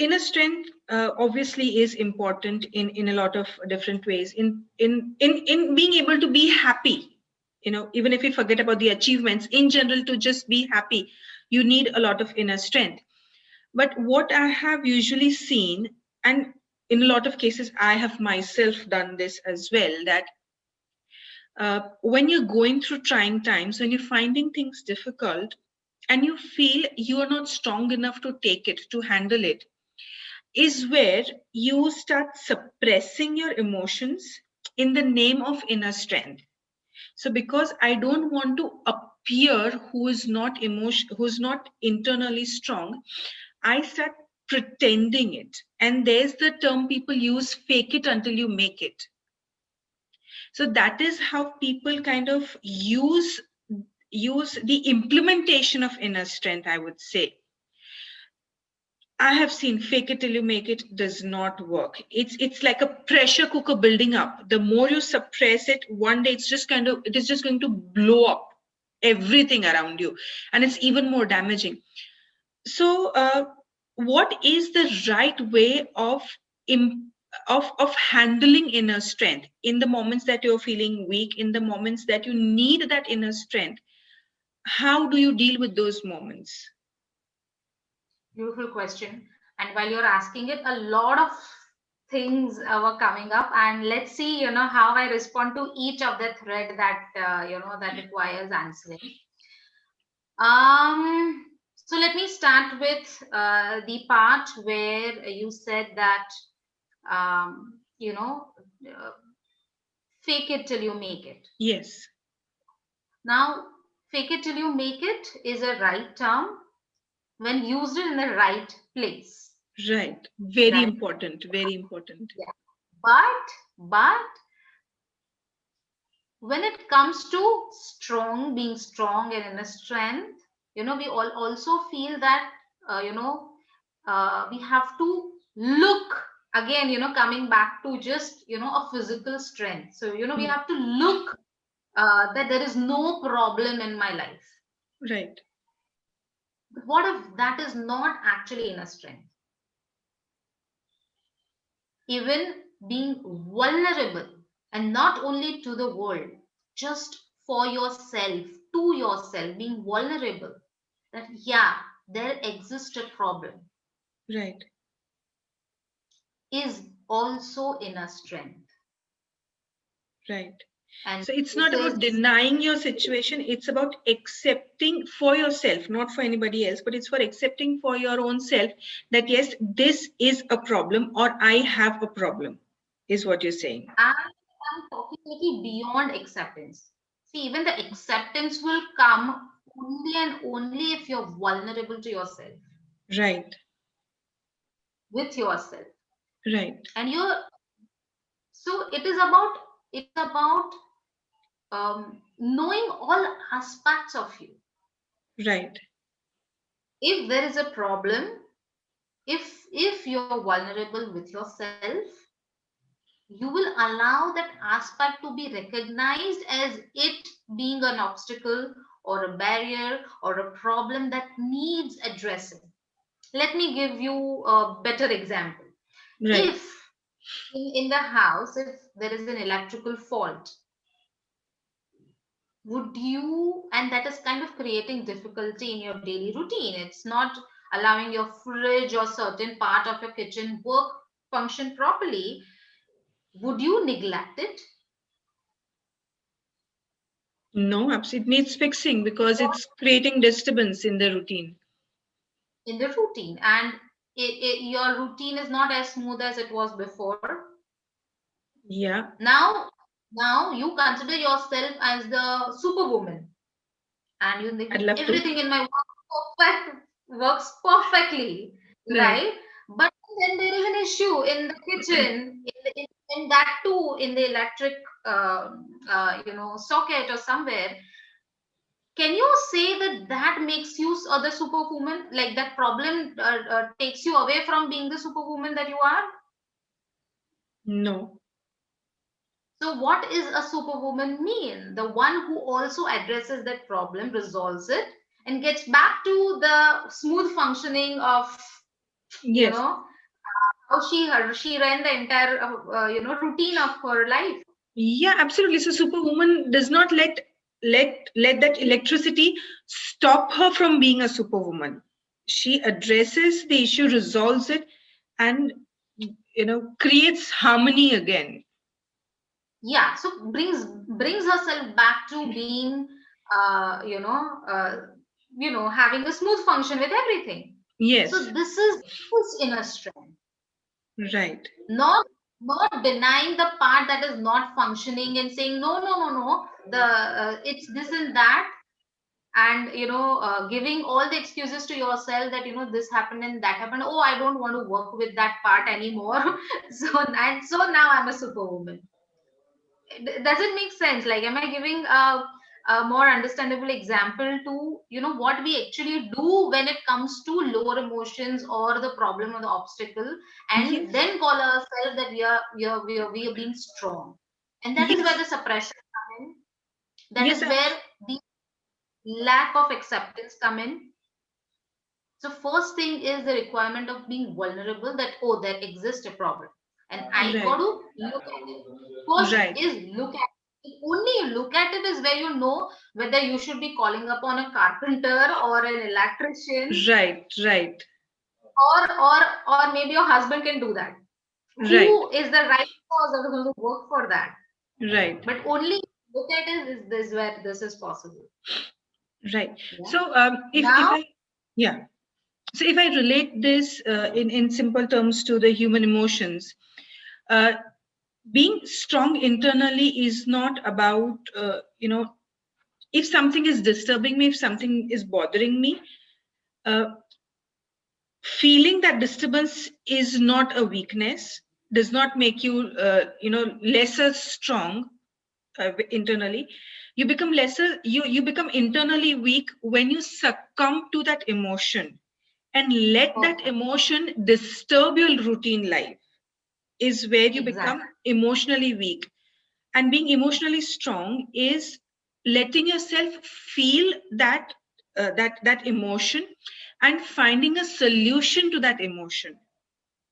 inner strength obviously is important in a lot of different ways. In being able to be happy, even if we forget about the achievements, in general, to just be happy, you need a lot of inner strength. But what I have usually seen, and in a lot of cases, I have myself done this as well, that when you're going through trying times, when you're finding things difficult, and you feel you are not strong enough to take it, to handle it, is where you start suppressing your emotions in the name of inner strength. So because I don't want to appear who's not internally strong, I start pretending it. And there's the term people use, fake it until you make it. So that is how people kind of use the implementation of inner strength, I would say. I have seen fake it till you make it does not work. It's like a pressure cooker building up. The more you suppress it, one day it is just going to blow up everything around you, and it's even more damaging. So, what is the right way of handling inner strength in the moments that you're feeling weak, in the moments that you need that inner strength? How do you deal with those moments? Beautiful question. And while you're asking it, a lot of things were coming up, and let's see, how I respond to each of the thread that that requires answering. So let me start with the part where you said that um, you know uh, fake it till you make it. Yes. Now, fake it till you make it is a right term when used in the right place, Right. Very right? important. Very important. Yeah. But when it comes to being strong and inner strength, we all also feel that we have to look again, coming back to just a physical strength. So we Hmm. have to look that there is no problem in my life. Right. But what if that is not actually inner strength? Even being vulnerable, and not only to the world, just for yourself, to yourself, being vulnerable, that yeah, there exists a problem, Right. is also inner strength. Right. And So it's this not about is, denying your situation, it's about accepting for yourself, not for anybody else, but it's for accepting for your own self that yes, this is a problem, or I have a problem, is what you're saying. I'm talking a little beyond acceptance. See, even the acceptance will come only and only if you're vulnerable to yourself, Right. with yourself. Right. And you're, so it is about knowing all aspects of you. Right. If there is a problem, if you're vulnerable with yourself, you will allow that aspect to be recognized as it being an obstacle or a barrier or a problem that needs addressing. Let me give you a better example. Right. If in the house, if there is an electrical fault, would you, and that is kind of creating difficulty in your daily routine, it's not allowing your fridge or certain part of your kitchen work function properly, would you neglect it? No, absolutely, it needs fixing because it's creating disturbance in the routine. In the routine, and your routine is not as smooth as it was before. Yeah. Now you consider yourself as the superwoman, and you think I'd love to. everything in my works perfectly, Right. right? But then there is an issue in the kitchen, in that too, in the electric socket or somewhere. Can you say that that makes you the superwoman? Like that problem takes you away from being the superwoman that you are? No. So, what is a superwoman mean? The one who also addresses that problem, resolves it, and gets back to the smooth functioning of, you Yes. know. how she ran the entire routine of her life. Yeah, absolutely. So Superwoman does not let that electricity stop her from being a superwoman. She addresses the issue, resolves it, and creates harmony again. Yeah, so brings herself back to being uh, you know uh, having a smooth function with everything. Yes, So this inner strength, right. not denying the part that is not functioning and saying no, no, no, no, the it's this and that, and giving all the excuses to yourself that this happened and that happened. Oh, I don't want to work with that part anymore. So now I'm a superwoman. Does it make sense? Like, am I giving a more understandable example to what we actually do when it comes to lower emotions or the problem or the obstacle, and Yes, then call ourselves that we are being strong, and that is where yes, the suppression come in. That yes, is where the lack of acceptance come in. So first thing is the requirement of being vulnerable, that oh, there exists a problem and I got right, to look at it. First right, is look at it. Only you look at it is where you know whether you should be calling upon a carpenter or an electrician, right, right, or maybe your husband can do that. right, Who is the right cause that is going to work for that? right, But only look at it is this where this is possible. right. Yeah. So, if Now, I, yeah. So if I relate this in simple terms to the human emotions, uh, being strong internally is not about if something is disturbing me, if something is bothering me, uh, feeling that disturbance is not a weakness, does not make you lesser strong internally. You become lesser, you become internally weak when you succumb to that emotion and let that perfect. emotion disturb your routine life, is where you become Exactly. emotionally weak. And being emotionally strong is letting yourself feel that emotion and finding a solution to that emotion,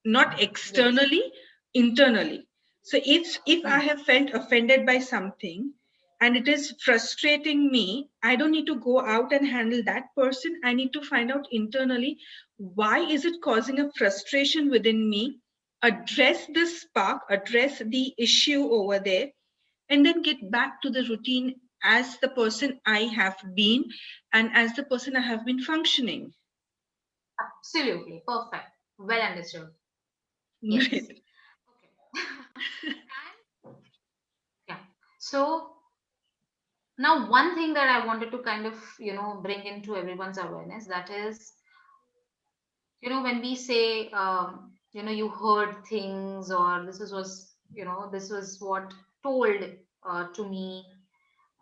not Yes. externally, internally. So if I Hmm. have felt offended by something and it is frustrating me, I don't need to go out and handle that person. I need to find out internally, why is it causing a frustration within me, address the spark, address the issue over there, and then get back to the routine as the person I have been and as the person I have been functioning. Absolutely. Perfect. Well understood. Yes. Right. Okay. And yeah. So now one thing that I wanted to kind of, bring into everyone's awareness, that is, when we say, you heard things, or this was what told to me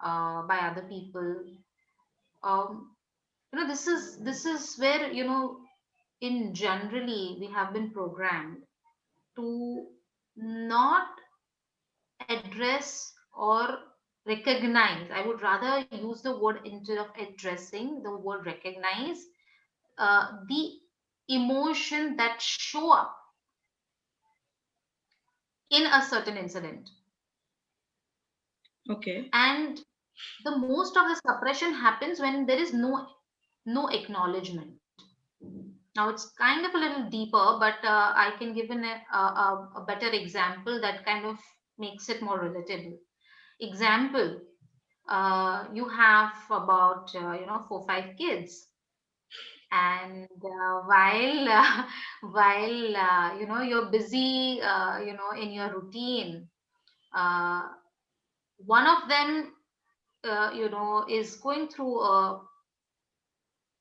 by other people. Um, this is where, in generally we have been programmed to not address or recognize. I would rather use the word, instead of addressing, the word recognize the emotion that show up in a certain incident. Okay. And the most of the suppression happens when there is no acknowledgement. Now it's kind of a little deeper, but I can give a better example that kind of makes it more relatable. Example, you have about 4 5 kids, and while while you're busy in your routine, uh, one of them is going through a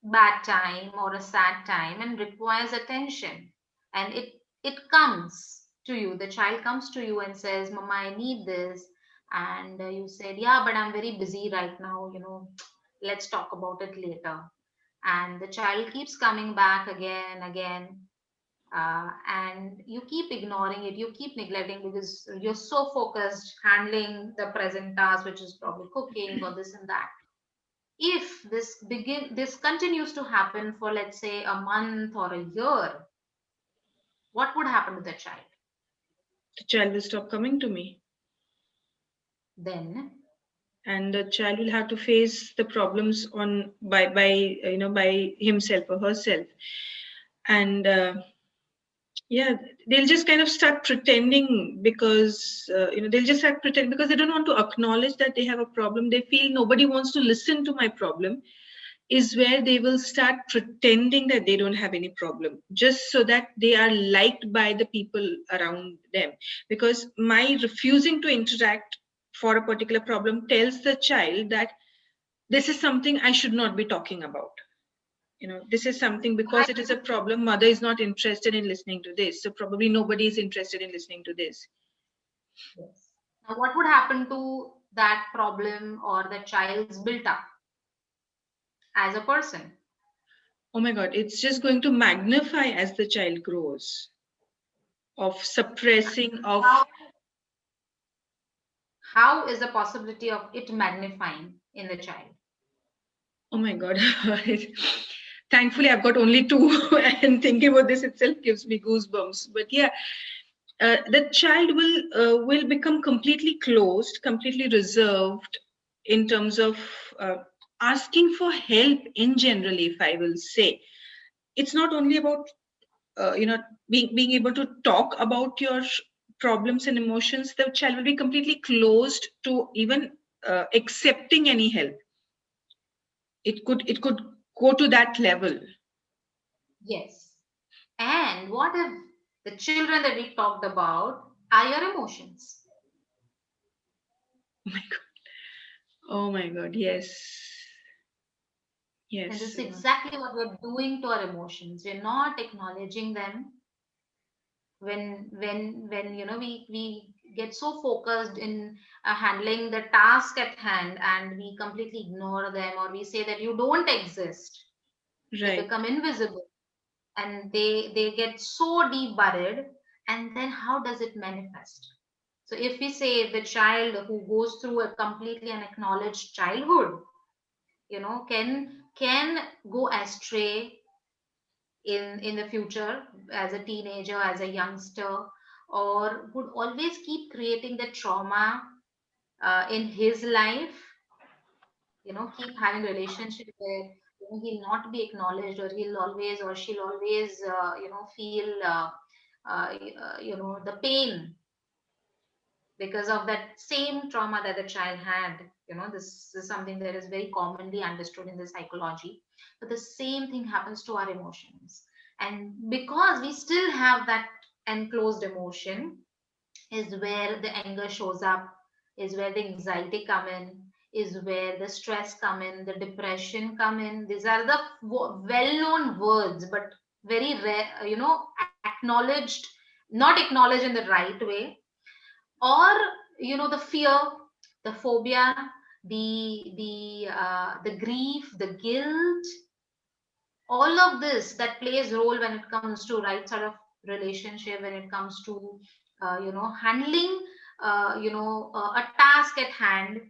bad time or a sad time and requires attention, and it comes to you, the child comes to you and says, mama, I need this. And you said, yeah, but I'm very busy right now, let's talk about it later. And the child keeps coming back again and again, and you keep ignoring it, you keep neglecting, because you're so focused handling the present task, which is probably cooking or this and that. If this continues to happen for, let's say, a month or a year, what would happen to the child? The child will stop coming to me, Then, and the child will have to face the problems on by himself or herself. And yeah, they'll just kind of start pretending because they'll just start pretending because they don't want to acknowledge that they have a problem. They feel nobody wants to listen to my problem, is where they will start pretending that they don't have any problem just so that they are liked by the people around them. Because my refusing to interact for a particular problem tells the child that this is something I should not be talking about. This is something, because I, it is a problem, mother is not interested in listening to this, so probably nobody is interested in listening to this. yes. Now, what would happen to that problem or the child's built up as a person? Oh my god, it's just going to magnify as the child grows, of suppressing, of How, how is the possibility of it magnifying in the child? oh my god. Thankfully I've got only two, and thinking about this itself gives me goosebumps. But yeah, the child will become completely closed, completely reserved in terms of uh, asking for help in general. If I will say, it's not only about uh, you know being able to talk about your problems and emotions. The child will be completely closed to even accepting any help. It could go to that level. Yes. And what if the children that we talked about are your emotions? Oh my god. Oh my god, yes. And this Yes. is exactly what we're doing to our emotions. We're not acknowledging them when we get so focused in handling the task at hand, and we completely ignore them, or we say that you don't exist. They Right. become invisible, and they get so deep buried. And then how does it manifest? So if we say the child who goes through a completely unacknowledged childhood, can go astray in the future as a teenager, as a youngster, or would always keep creating the trauma in his life, keep having relationship where he'll not be acknowledged, or he'll always, or she'll always feel the pain because of that same trauma that the child had. This is something that is very commonly understood in the psychology. But the same thing happens to our emotions. And because we still have that enclosed emotion, is where the anger shows up, is where the anxiety come in, is where the stress come in, the depression come in. These are the well-known words, but very rare, acknowledged, not acknowledged in the right way. Or the fear, the phobia, the grief, the guilt, all of this that plays role when it comes to right sort of relationship, when it comes to handling a task at hand,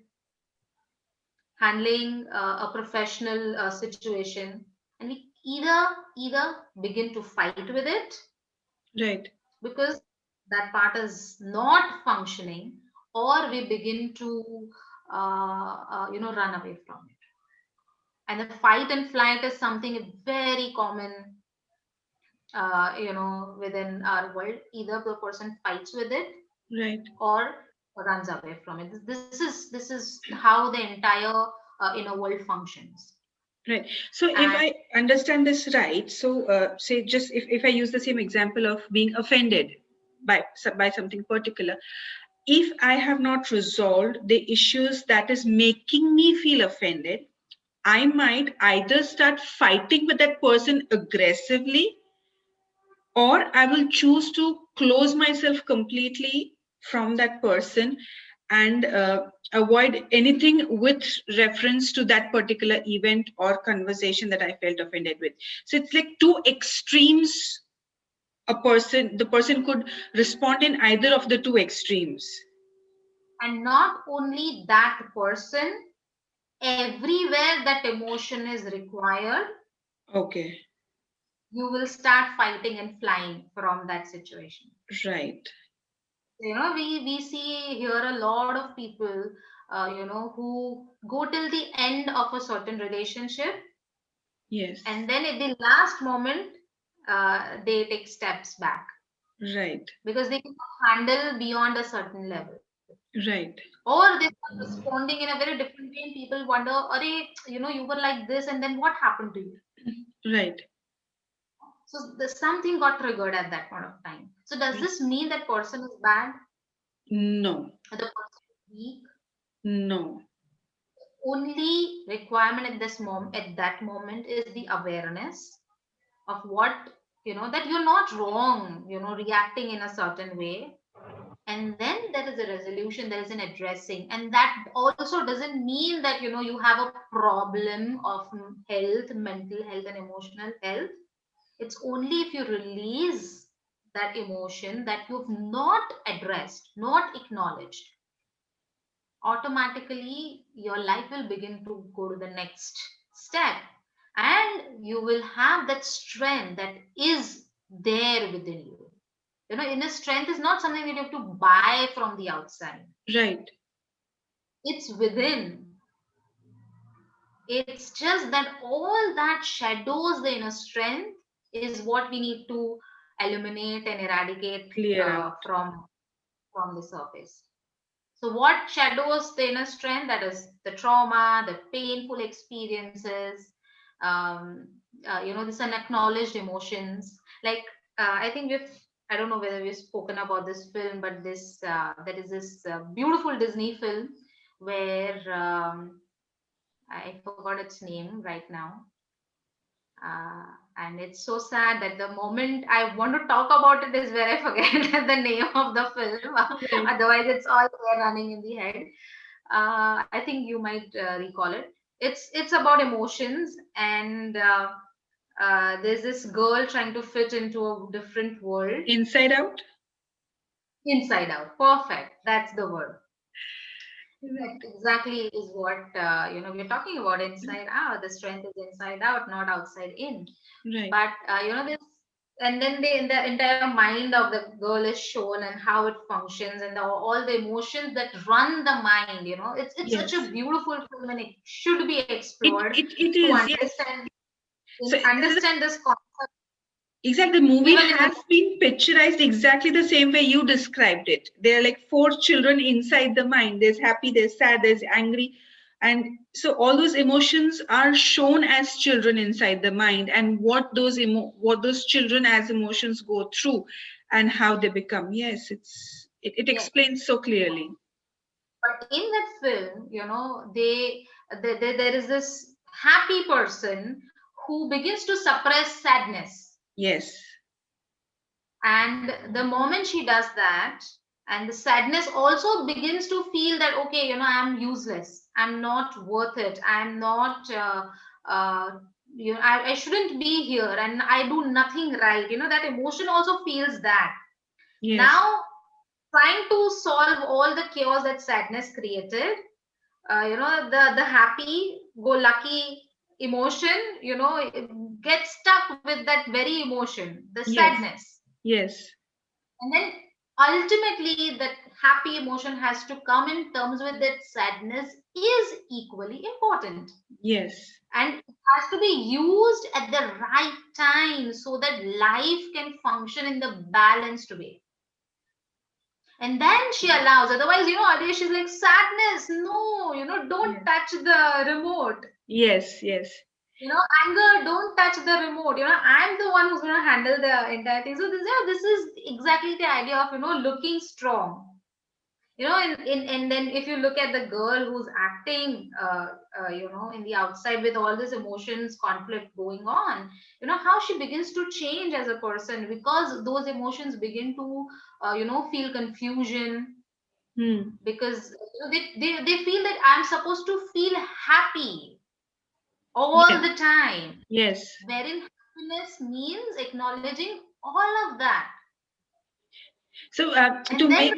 handling a professional situation. And we either begin to fight with it Right. because that part is not functioning, or we begin to run away from it. And the fight and flight is something very common within our world. Either the person fights with it Right. or runs away from it. This is how the entire world functions. Right. So if And I understand this right, so say, just if I use the same example of being offended by something particular, if I have not resolved the issues that is making me feel offended, I might either start fighting with that person aggressively, or I will choose to close myself completely from that person and avoid anything with reference to that particular event or conversation that I felt offended with. So it's like two extremes. The person could respond in either of the two extremes. not only that person, everywhere that emotion is required, Okay. you will start fighting and flying from that situation. Right. We see here a lot of people, who go till the end of a certain relationship, Yes. and then at the last moment, they take steps back Right. because they cannot handle beyond a certain level, Right. or they start responding in a very different way, and people wonder, "Arey, you were like this, and then what happened to you?" Right. So something got triggered at that point of time. So does this mean that person is bad? No. Or the person is weak? No. Only requirement at at that moment is the awareness of what, that you're not wrong, reacting in a certain way. And then there is a resolution, there is an addressing, and that also doesn't mean that you have a problem of health, mental health and emotional health. It's only if you release that emotion that you've not addressed, not acknowledged, automatically your life will begin to go to the next step, and you will have that strength that is there within you. Inner strength is not something that you have to buy from the outside. Right. It's within. It's just that all that shadows the inner strength is what we need to eliminate and eradicate Clear out. from the surface. So, what shadows the inner strength? That is the trauma, the painful experiences, um, this unacknowledged emotions. Like, I think I don't know whether we've spoken about this film, but there is this beautiful Disney film where I forgot its name right now. And it's so sad that the moment I want to talk about it is where I forget the name of the film. Right. Otherwise, it's all there running in the head. I think you might recall it. It's about emotions, and there's this girl trying to fit into a different world. Inside out. Inside out, perfect. That's the word. That Right. exactly is what we're talking about. Inside out, the strength is inside out, not outside in. Right. But this, and then the entire mind of the girl is shown and how it functions, and all the emotions that run the mind. It's such Yes. a beautiful film, and it should be It explored it it to is. Yes. understand So understand this concept exactly, the movie even in a has been picturized exactly the same way you described it. There are like four children inside the mind. There's happy, there's sad, there's angry. And so all those emotions are shown as children inside the mind, and what those children as emotions go through and how they become. Yes, it yes. explains so clearly. But in that film, there is this happy person who begins to suppress sadness. Yes. And the moment she does that, and the sadness also begins to feel that, okay, I'm useless, I'm not worth it, I'm not I shouldn't be here, and I do nothing right. That emotion also feels that. Yes. Now, trying to solve all the chaos that sadness created, the happy go lucky emotion, it gets stuck with that very emotion, the Yes. sadness. Yes. And then ultimately, that happy emotion has to come in terms with that sadness is equally important. Yes. And it has to be used at the right time so that life can function in the balanced way. And then she allows, otherwise, earlier she's like, sadness, no, don't Yes. touch the remote. Yes. Yes. Anger, don't touch the remote. I'm the one who's going to handle the entire thing. So this is exactly the idea of, looking strong. And then if you look at the girl who's acting, in the outside with all this emotions, conflict going on, how she begins to change as a person because those emotions begin to, feel confusion, Hmm. because they feel that I'm supposed to feel happy all Yes. the time, Yes. wherein happiness means acknowledging all of that. So And to then make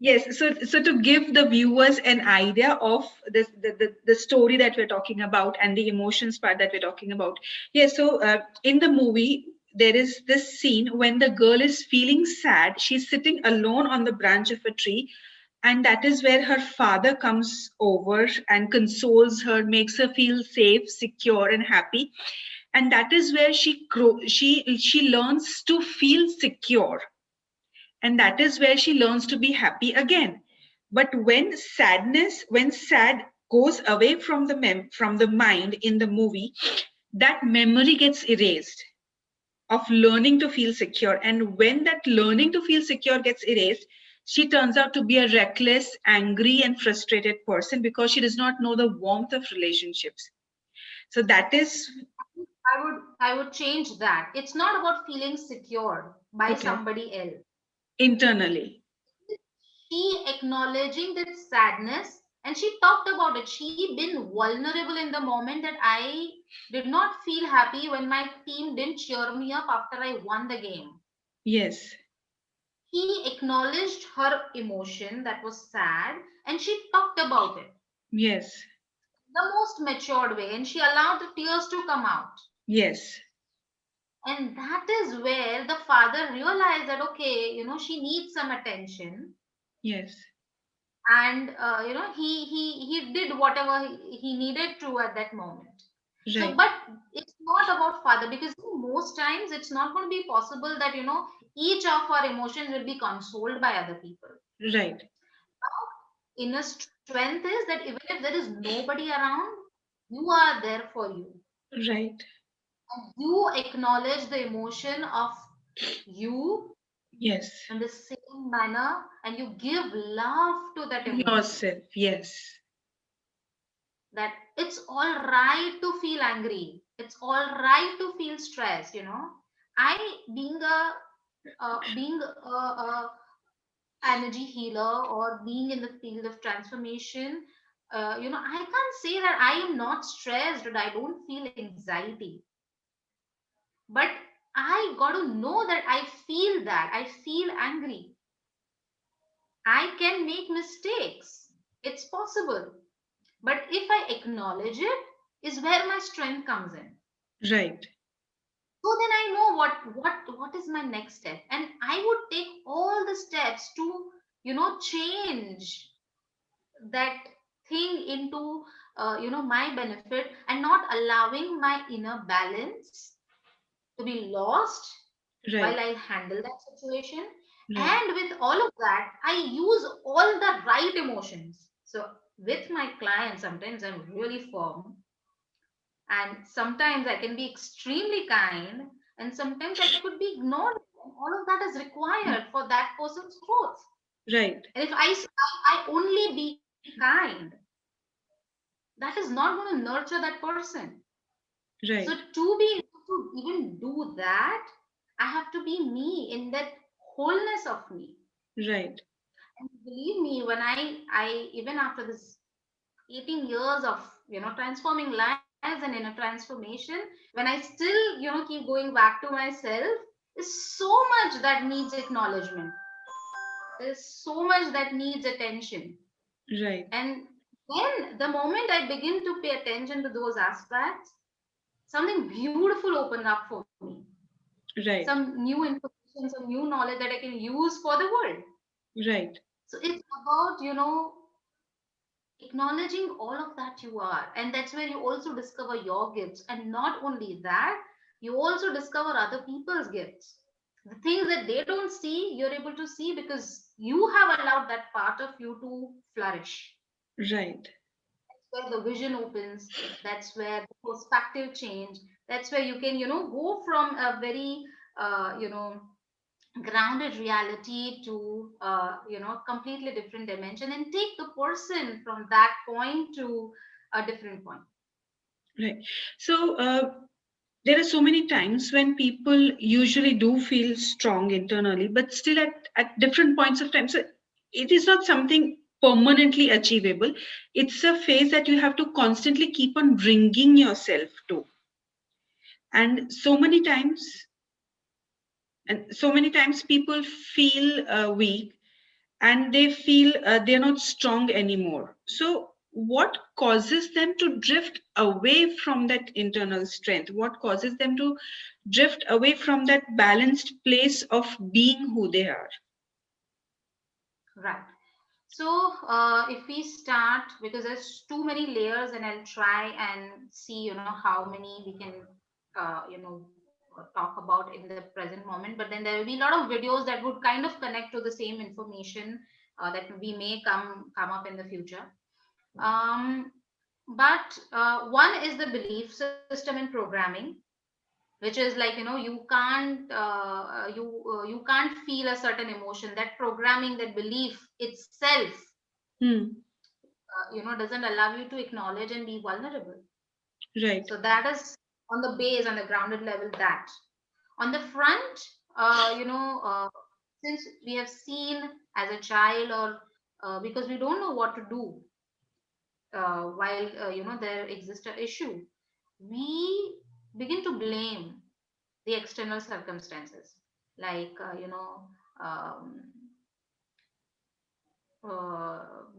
Yes, so to give the viewers an idea of this, the story that we're talking about and the emotions part that we're talking about. Yes, so in the movie, there is this scene when the girl is feeling sad. She's sitting alone on the branch of a tree, and that is where her father comes over and consoles her, makes her feel safe, secure, and happy. And that is where she learns to feel secure, and that is where she learns to be happy again. But when sad goes away from from the mind in the movie, that memory gets erased of learning to feel secure. And when that learning to feel secure gets erased, she turns out to be a reckless, angry, and frustrated person because she does not know the warmth of relationships. So that is I would change that. It's not about feeling secured by okay. somebody else. Internally. She acknowledging that sadness, and she talked about it. She been vulnerable in the moment that I did not feel happy when my team didn't cheer me up after I won the game. Yes. He acknowledged her emotion that was sad, and she talked about it Yes. the most matured way, and she allowed the tears to come out. Yes. And that is where the father realized that, okay, she needs some attention. Yes. And he did whatever he needed to at that moment. So, Right. but it's not about father, because most times it's not going to be possible that each of our emotions will be consoled by other people. Right. Inner strength is that even if there is nobody around, you are there for you. Right. And you acknowledge the emotion of you Yes. in the same manner, and you give love to that emotion. Yourself. Yes. That it's all right to feel angry, it's all right to feel stressed. I, being a energy healer, or being in the field of transformation, I can't say that I am not stressed or I don't feel anxiety, but I got to know that I feel, that I feel angry, I can make mistakes, it's possible. But if I acknowledge it, is where my strength comes in. Right. So then I know what is my next step, and I would take all the steps to change that thing into my benefit, and not allowing my inner balance to be lost while Right. I handle that situation. Right. And with all of that, I use all the right emotions. So with my clients, sometimes I'm really firm, and sometimes I can be extremely kind, and sometimes I could be ignored. All of that is required for that person's growth. Right. And if I only be kind, that is not going to nurture that person. So Right. to be able to even do that, I have to be me in that wholeness of me. Right. And believe me, when I even after this 18 years of transforming lives and in a transformation, when I still keep going back to myself, there's so much that needs acknowledgement, there's so much that needs attention. Right. And then the moment I begin to pay attention to those aspects, something beautiful opened up for me, Right. some new information, some new knowledge that I can use for the world. Right. So it's about acknowledging all of that you are, and that's where you also discover your gifts. And not only that, you also discover other people's gifts, the things that they don't see, you're able to see because you have allowed that part of you to flourish. Right. That's where the vision opens, that's where the perspective change, that's where you can go from a very grounded reality to completely different dimension, and take the person from that point to a different point. Right. So there are so many times when people usually do feel strong internally, but still at different points of time. So it is not something permanently achievable. It's a phase that you have to constantly keep on bringing yourself to. And so many times people feel weak, and they feel they're not strong anymore. So, what causes them to drift away from that internal strength? What causes them to drift away from that balanced place of being who they are? Right. So, if we start, because there's too many layers, and I'll try and see, how many we can, talk about in the present moment. But then there will be a lot of videos that would kind of connect to the same information that we may come up in the future. Um, but one is the belief system in programming, which is like, you can't feel a certain emotion. That programming, that belief itself, Hmm. doesn't allow you to acknowledge and be vulnerable. Right. So that is on the base, on the grounded level. That on the front, since we have seen as a child, or because we don't know what to do while there exists an issue, we begin to blame the external circumstances, like um,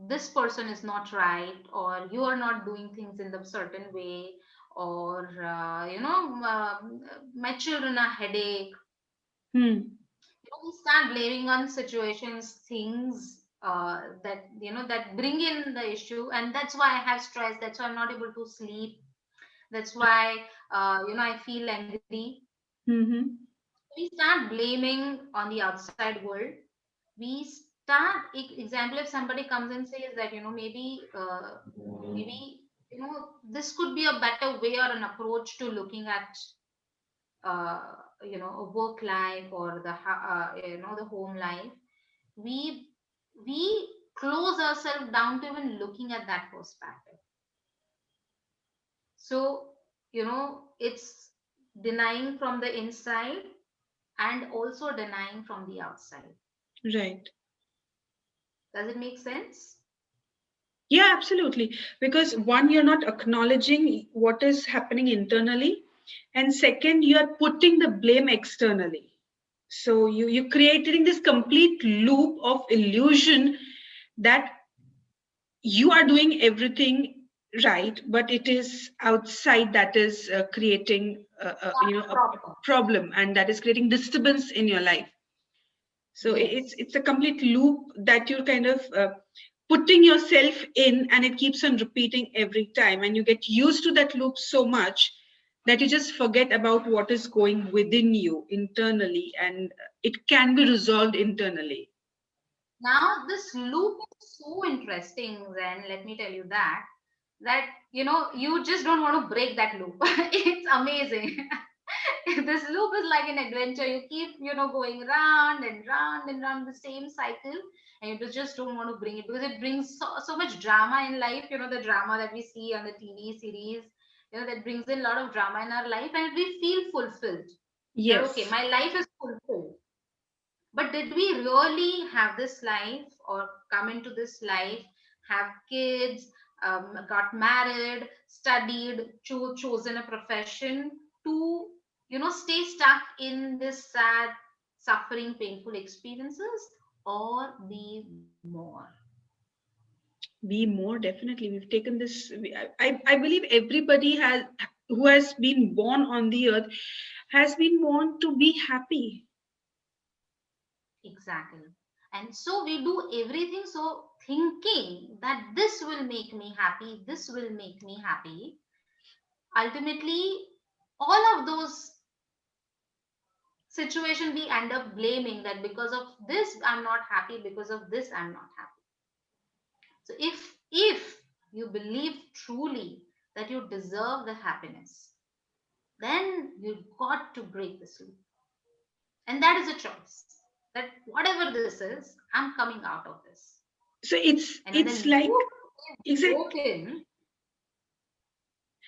this person is not right, or you are not doing things in the certain way, or my children are headache. Hmm. We start blaming on situations, things that bring in the issue, and that's why I have stress, that's why I'm not able to sleep, that's why I feel angry. Mm-hmm. We start blaming on the outside world. We start example, if somebody comes and says that maybe this could be a better way or an approach to looking at uh, a work life, or the home life. We we close ourselves down to even looking at that perspective. So it's denying from the inside, and also denying from the outside. Right. Does it make sense? Yeah, absolutely. Because one, you're not acknowledging what is happening internally, and second, you are putting the blame externally. So you're creating this complete loop of illusion that you are doing everything right, but it is outside that is creating Not a proper. problem, and that is creating disturbance in your life. So it's Yes. it's a complete loop that you're kind of putting yourself in, and it keeps on repeating every time, and you get used to that loop so much that you just forget about what is going within you internally, and it can be resolved internally. Now this loop is so interesting. Then let me tell you that you just don't want to break that loop. It's amazing. This loop is like an adventure. You keep going round and round and round the same cycle, and you just don't want to bring it, because it brings so much drama in life. The drama that we see on the TV series, that brings in a lot of drama in our life, and we feel fulfilled. That okay, Yes. my life is fulfilled. But did we really have this life, or come into this life, have kids, got married, studied, chosen a profession, to stay stuck in this sad, suffering, painful experiences, or be more? Be more, definitely. We've taken this. I believe everybody has who has been born on the earth has been born to be happy. Exactly. And so we do everything so thinking that this will make me happy, this will make me happy. Ultimately, all of those situation we end up blaming, that because of this I'm not happy, because of this I'm not happy. So if you believe truly that you deserve the happiness, then you've got to break this loop. And that is a choice, that whatever this is, I'm coming out of this. So it's And when the it's loop like is exact. broken,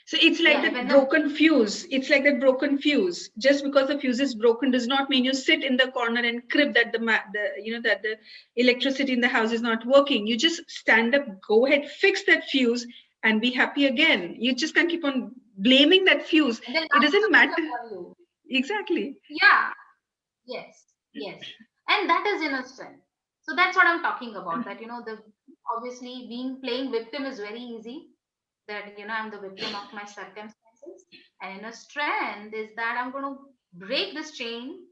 So it's like yeah, that when the broken fuse. It's like that broken fuse. Just because the fuse is broken does not mean you sit in the corner and crib that that the electricity in the house is not working. You just stand up, go ahead, fix that fuse, and be happy again. You just can't keep on blaming that fuse. and the It light doesn't comes matter. upon you. Exactly. Yeah. Yes. Yes. And that is inner strength. So that's what I'm talking about. That the obviously being playing victim is very easy. That I'm the victim of my circumstances, and inner strength is that I'm going to break this chain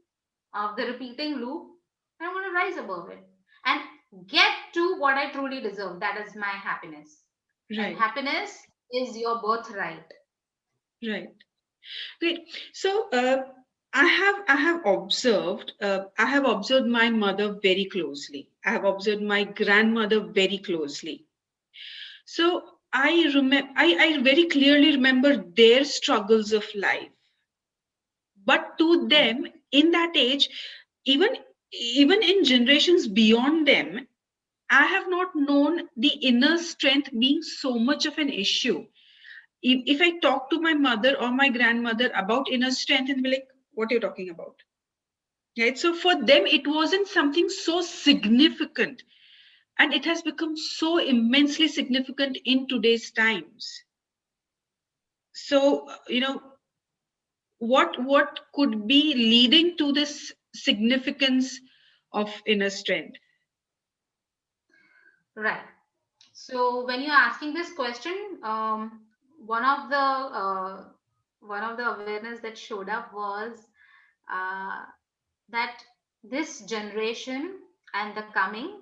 of the repeating loop, and I'm going to rise above it and get to what I truly deserve. That is my happiness, and Right, happiness is your birthright. right. Great. So, I have observed my mother very closely. I have observed my grandmother very closely. So I very clearly remember their struggles of life. But to Hmm. them, in that age, even even in generations beyond them, I have not known the inner strength being so much of an issue. If I talk to my mother or my grandmother about inner strength, and be like, what are you talking about? Right? So for them, it wasn't something so significant. And it has become so immensely significant in today's times. So, what could be leading to this significance of inner strength? Right. So when you're asking this question, one of the awareness that showed up was uh, that this generation and the coming,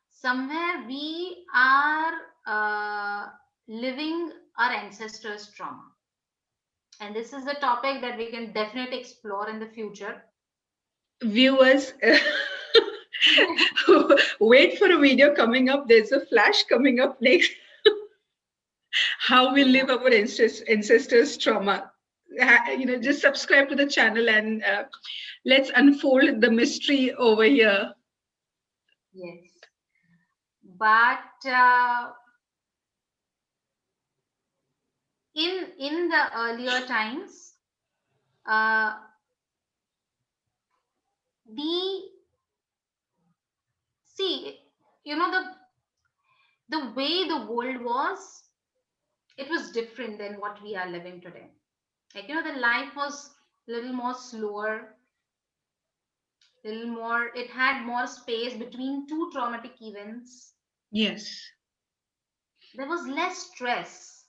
somewhere we are living our ancestors' trauma, and this is a topic that we can definitely explore in the future. Viewers, wait for a video coming up. There's a flash coming up next. How we live Yeah. our ancestors' trauma. Just subscribe to the channel and let's unfold the mystery over here. Yes. But in the earlier times, uh, the see, the way the world was, it was different than what we are living today. Like the life was a little more slower, little more. It had more space between two traumatic events. Yes, There was less stress.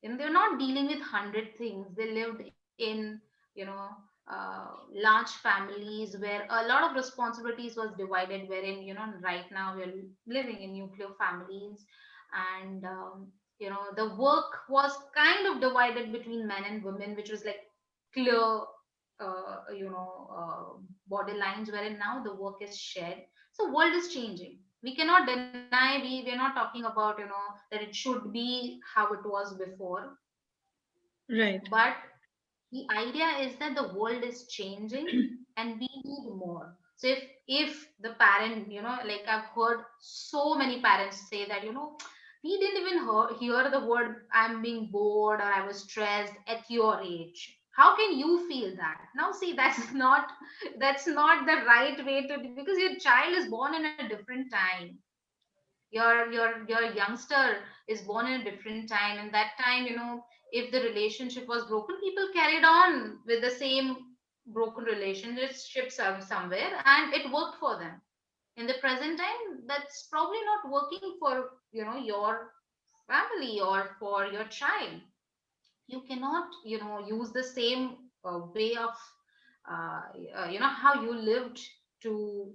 They're not dealing with 100 things. They lived in large families where a lot of responsibilities was divided, wherein right now we're living in nuclear families. And the work was kind of divided between men and women, which was like clear borderlines, wherein now the work is shared. So world is changing. We cannot deny, we're not talking about that it should be how it was before, right, but the idea is that the world is changing and we need more. So if the parent, like I've heard so many parents say that we didn't even hear the word I'm being bored or I was stressed at your age. How can you feel that now? See, that's not the right way to do, because your child is born in a different time. Your youngster is born in a different time, and that time, if the relationship was broken, people carried on with the same broken relationships somewhere, and it worked for them. In the present time, that's probably not working for your family or for your child. You cannot use the same way of uh, how you lived to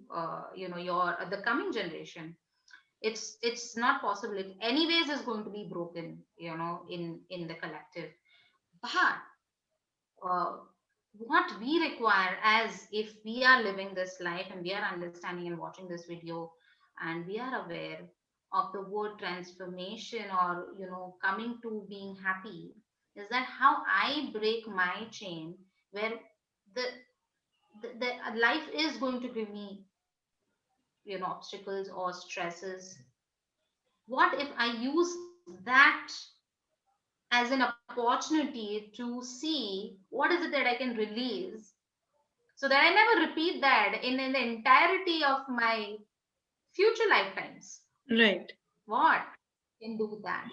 your the coming generation. It's not possible. It anyways is going to be broken, in the collective. But uh, what we require, as if we are living this life and we are understanding and watching this video, and we are aware of the word transformation, or coming to being happy, is that how I break my chain, where the the life is going to give me obstacles or stresses. What if I use that as an opportunity to see what is it that I can release, so that I never repeat that in the entirety of my future lifetimes? right, What can do that?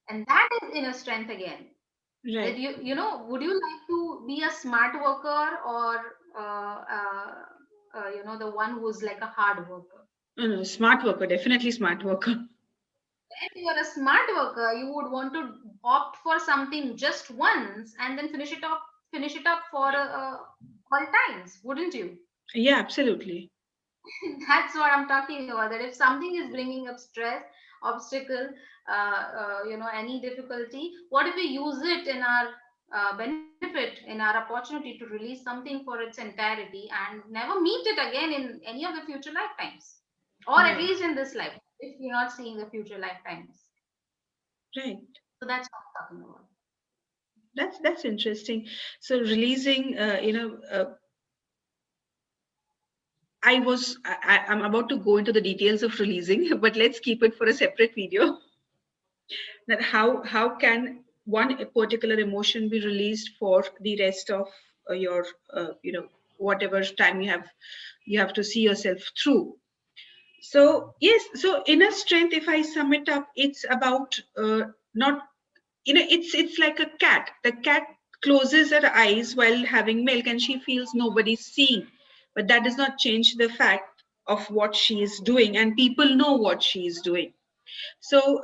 And that is inner strength again. That right. would you like to be a smart worker or uh, uh, the one who's like a hard worker. No, no, smart worker, definitely smart worker. If you are a smart worker, you would want to opt for something just once and then finish it up for all times, wouldn't you? Yeah, absolutely. That's what I'm talking about. That if something is bringing up stress, obstacle, any difficulty, what if we use it in our benefit, in our opportunity to release something for its entirety and never meet it again in any of the future lifetimes, or at Right, least in this life, if you're not seeing the future lifetimes. right. So that's what I'm talking about. That's interesting. So releasing, I'm about to go into the details of releasing, but let's keep it for a separate video. That how can one particular emotion be released for the rest of your whatever time you have to see yourself through. So yes, so inner strength, if I sum it up, it's about not it's like a cat. The cat closes her eyes while having milk and she feels nobody's seeing, but that does not change the fact of what she is doing, and people know what she is doing. So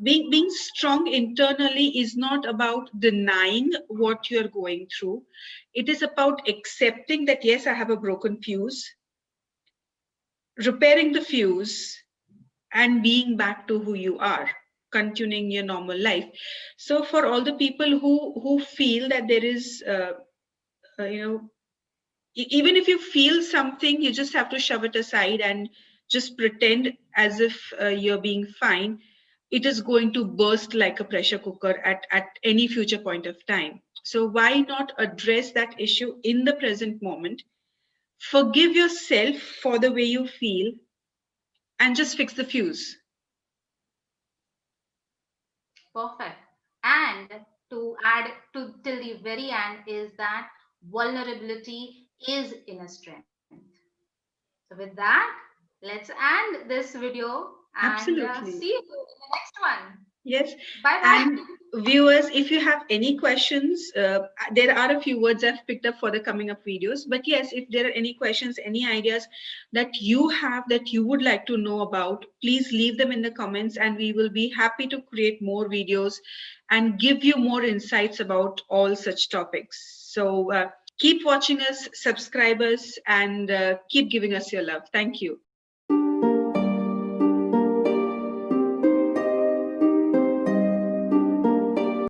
being strong internally is not about denying what you're going through. It is about accepting that yes, I have a broken fuse, repairing the fuse, and being back to who you are, continuing your normal life. So for all the people who feel that there is uh, you know even if you feel something, you just have to shove it aside and just pretend as if you're being fine. It is going to burst like a pressure cooker at any future point of time. So why not address that issue in the present moment, forgive yourself for the way you feel, and just fix the fuse. Perfect. And to add to till the very end is that vulnerability is inner strength. So with that, let's end this video and see Absolutely. you in the next one. Yes. Bye bye. And viewers, if you have any questions, there are a few words I've picked up for the coming up videos. But yes, if there are any questions, any ideas that you have that you would like to know about, please leave them in the comments and we will be happy to create more videos and give you more insights about all such topics. So keep watching us, subscribe us, and keep giving us your love. Thank you.